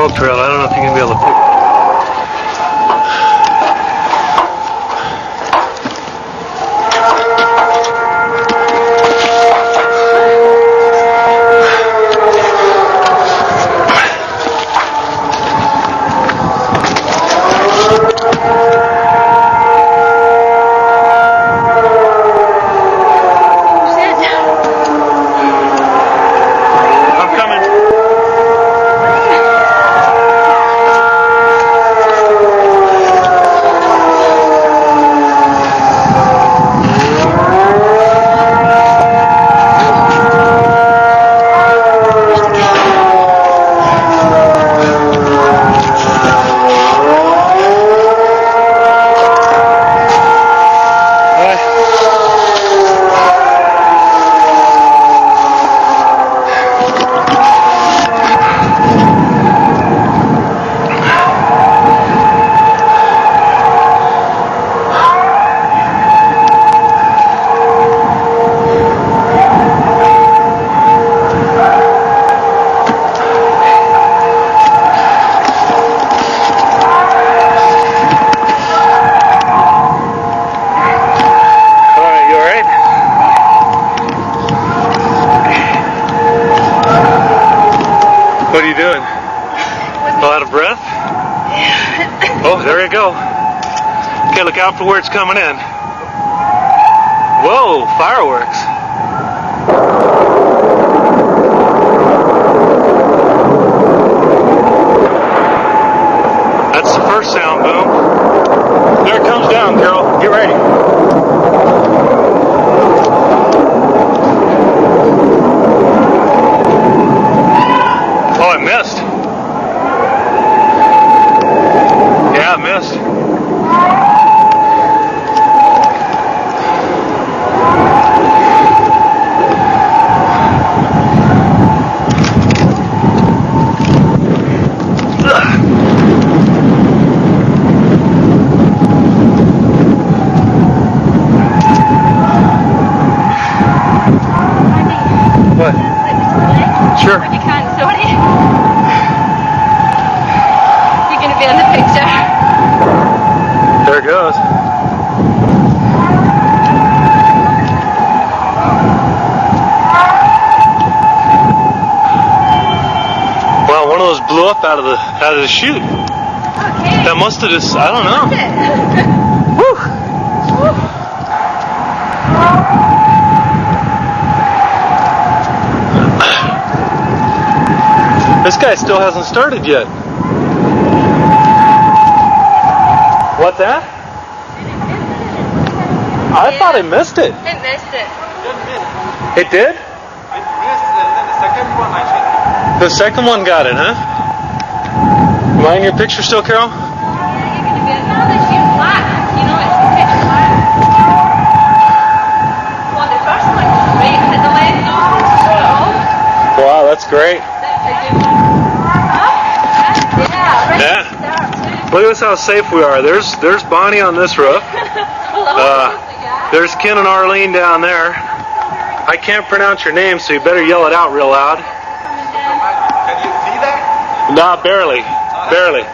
smoke trail. I don't know if you're gonna be able to pick. What are you doing? Out of breath? Oh, there you go. Okay, look out for where it's coming in. Whoa, fireworks. That's the first sound boom. There it comes down, Carol. Get ready. Oh, I missed. Yeah, I missed. What? Sure. You can't, sorry. You're going to be in the picture. There it goes. Wow, one of those blew up out of the chute. Okay. That must have just, I don't know. Woo! This guy still hasn't started yet. What's that? I thought it missed it. It missed it. It did? It missed, and then the second one I think. The second one got it, huh? Am I in your picture still, Carol? Yeah, you're going to be in. No, the sheet's black. You know, it's pitch black. Well, the first one was great. I had the left nose straight off. Wow, that's great. Yeah. Look at this how safe we are. There's Bonnie on this roof. There's Ken and Arlene down there. I can't pronounce your name, so you better yell it out real loud. Can you see that? Nah, barely. Barely.